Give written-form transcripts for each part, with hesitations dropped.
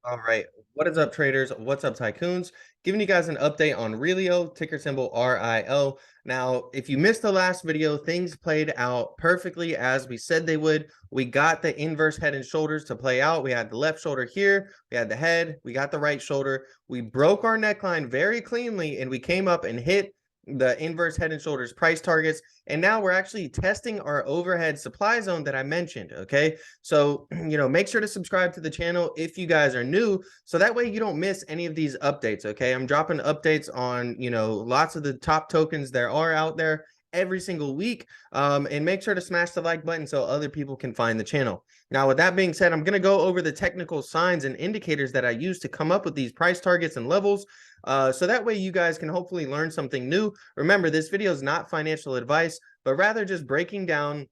All right. What is up, traders? What's up, tycoons? Giving you guys an update on Realio, ticker symbol RIO. Now, if you missed the last video, things played out perfectly as we said they would. We got the inverse head and shoulders to play out. We had the left shoulder here, we had the head, we got the right shoulder. We broke our neckline very cleanly, and we came up and hit the inverse head and shoulders price targets. And now we're actually testing our overhead supply zone that I mentioned. Okay. So, make sure to subscribe to the channel if you guys are new. So that way you don't miss any of these updates. Okay. I'm dropping updates on, lots of the top tokens there are out there every single week. And make sure to smash the like button so other people can find the channel. Now, with that being said, I'm going to go over the technical signs and indicators that I use to come up with these price targets and levels. So that way you guys can hopefully learn something new. Remember, this video is not financial advice, but rather just breaking down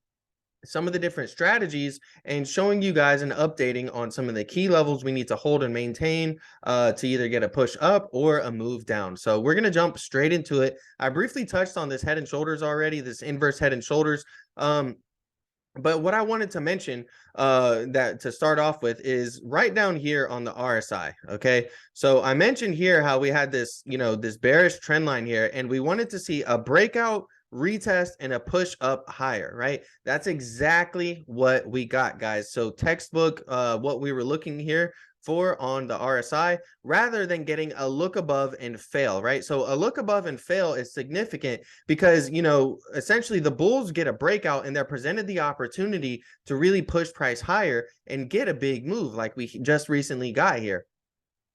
some of the different strategies and showing you guys and updating on some of the key levels we need to hold and maintain to either get a push up or a move down. So we're going to jump straight into it. I briefly touched on this head and shoulders already, this inverse head and shoulders. But what I wanted to mention that to start off with is right down here on the RSI. Okay. So I mentioned here how we had this, this bearish trend line here, and we wanted to see a breakout, retest, and a push up higher, right? That's exactly what we got, guys. So textbook, what we were looking here for on the RSI, rather than getting a look above and fail, right? So a look above and fail is significant because, essentially the bulls get a breakout and they're presented the opportunity to really push price higher and get a big move like we just recently got here.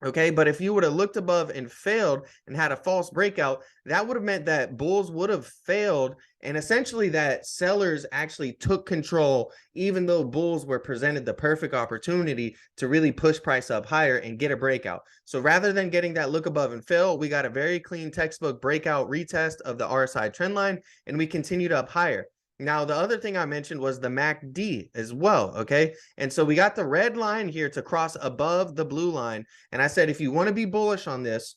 Okay, but if you would have looked above and failed and had a false breakout, that would have meant that bulls would have failed, and essentially that sellers actually took control, even though bulls were presented the perfect opportunity to really push price up higher and get a breakout. So rather than getting that look above and fail, we got a very clean textbook breakout retest of the RSI trend line, and we continued up higher. Now, the other thing I mentioned was the MACD as well, okay? And so we got the red line here to cross above the blue line. And I said, if you want to be bullish on this,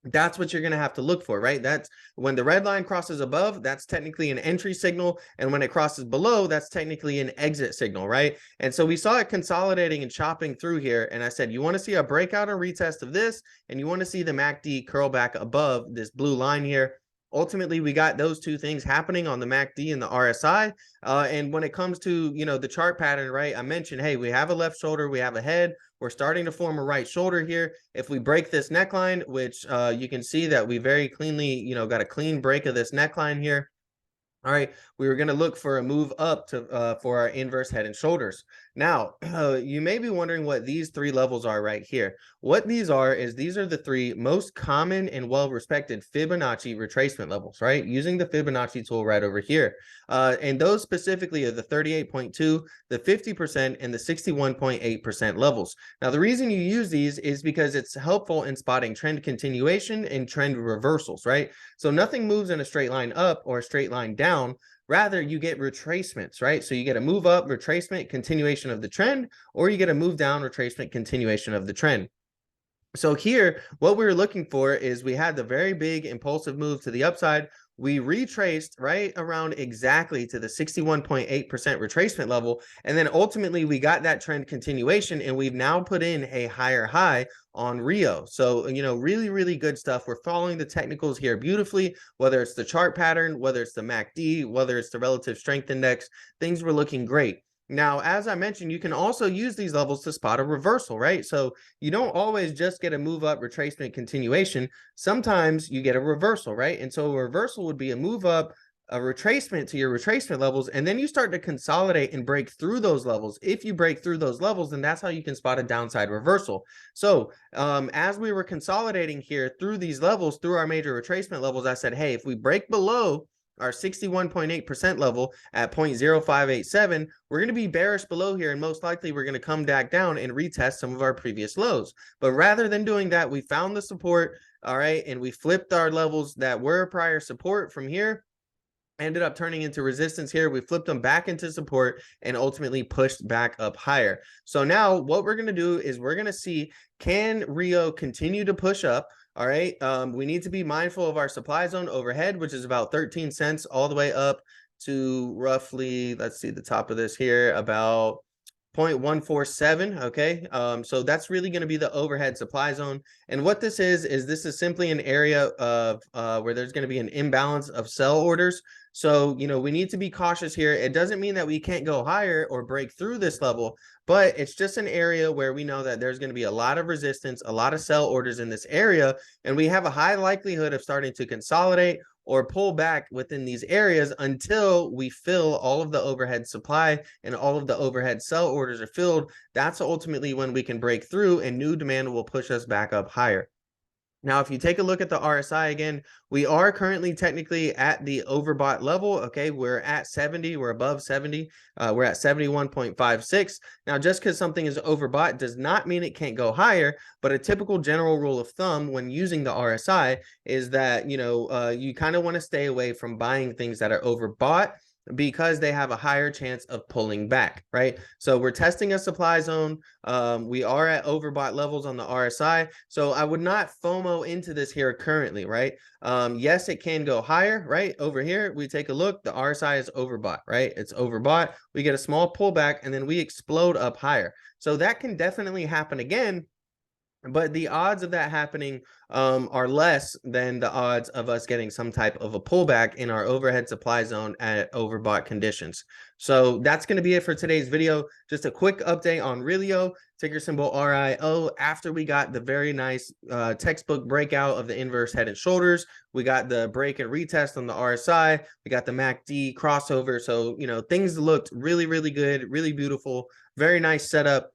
that's what you're going to have to look for, right? That's when the red line crosses above, that's technically an entry signal. And when it crosses below, that's technically an exit signal, right? And so we saw it consolidating and chopping through here. And I said, you want to see a breakout or retest of this, and you want to see the MACD curl back above this blue line here. Ultimately, we got those two things happening on the MACD and the RSI. And when it comes to, the chart pattern, right, I mentioned, hey, we have a left shoulder, we have a head, we're starting to form a right shoulder here. If we break this neckline, which you can see that we very cleanly, got a clean break of this neckline here. All right, we were going to look for a move up to for our inverse head and shoulders. Now, you may be wondering what these three levels are right here. What these are is these are the three most common and well-respected Fibonacci retracement levels, right? Using the Fibonacci tool right over here. And those specifically are the 38.2, the 50%, and the 61.8% levels. Now, the reason you use these is because it's helpful in spotting trend continuation and trend reversals, right? So nothing moves in a straight line up or a straight line down. Rather, you get retracements, right? So you get a move up, retracement, continuation of the trend, or you get a move down, retracement, continuation of the trend. So here, what we were looking for is we had the very big impulsive move to the upside. We retraced right around exactly to the 61.8% retracement level. And then ultimately we got that trend continuation, and we've now put in a higher high on RIO. So, really, really good stuff. We're following the technicals here beautifully, whether it's the chart pattern, whether it's the MACD, whether it's the relative strength index, things were looking great. Now, as I mentioned, you can also use these levels to spot a reversal, right? So you don't always just get a move up, retracement, continuation. Sometimes you get a reversal, right? And so a reversal would be a move up, a retracement to your retracement levels, and then you start to consolidate and break through those levels. If you break through those levels, then that's how you can spot a downside reversal. So as we were consolidating here through these levels, through our major retracement levels, I said, hey, if we break below our 61.8% level at 0.0587, we're going to be bearish below here, and most likely we're going to come back down and retest some of our previous lows. But rather than doing that, we found the support, all right, and we flipped our levels that were prior support from here, ended up turning into resistance here. We flipped them back into support and ultimately pushed back up higher. So now what we're going to do is we're going to see, can RIO continue to push up? All right. We need to be mindful of our supply zone overhead, which is about 13 cents all the way up to roughly, let's see the top of this here, about 0.147. Okay, so that's really going to be the overhead supply zone. And what this is this is simply an area of where there's going to be an imbalance of sell orders. So, we need to be cautious here. It doesn't mean that we can't go higher or break through this level, but it's just an area where we know that there's going to be a lot of resistance, a lot of sell orders in this area, and we have a high likelihood of starting to consolidate or pull back within these areas until we fill all of the overhead supply and all of the overhead sell orders are filled. That's ultimately when we can break through and new demand will push us back up higher. Now, if you take a look at the RSI again, we are currently technically at the overbought level. Okay, we're at 70, we're above 70, we're at 71.56. Now, just because something is overbought does not mean it can't go higher, but a typical general rule of thumb when using the RSI is that, you kind of want to stay away from buying things that are overbought, because they have a higher chance of pulling back, right? So we're testing a supply zone. We are at overbought levels on the RSI. So I would not FOMO into this here currently, right? Yes, it can go higher, right? Over here, we take a look, the RSI is overbought, right? It's overbought. We get a small pullback and then we explode up higher. So that can definitely happen again, but the odds of that happening are less than the odds of us getting some type of a pullback in our overhead supply zone at overbought conditions. So that's going to be it for today's video. Just a quick update on Realio, ticker symbol RIO. After we got the very nice textbook breakout of the inverse head and shoulders, we got the break and retest on the RSI, we got the MACD crossover. So, things looked really, really good, really beautiful, very nice setup.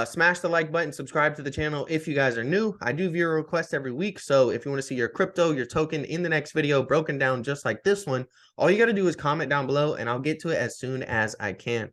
Smash the like button, subscribe to the channel if you guys are new. I do viewer requests every week, so if you want to see your crypto, your token in the next video broken down just like this one, all you got to do is comment down below and I'll get to it as soon as I can.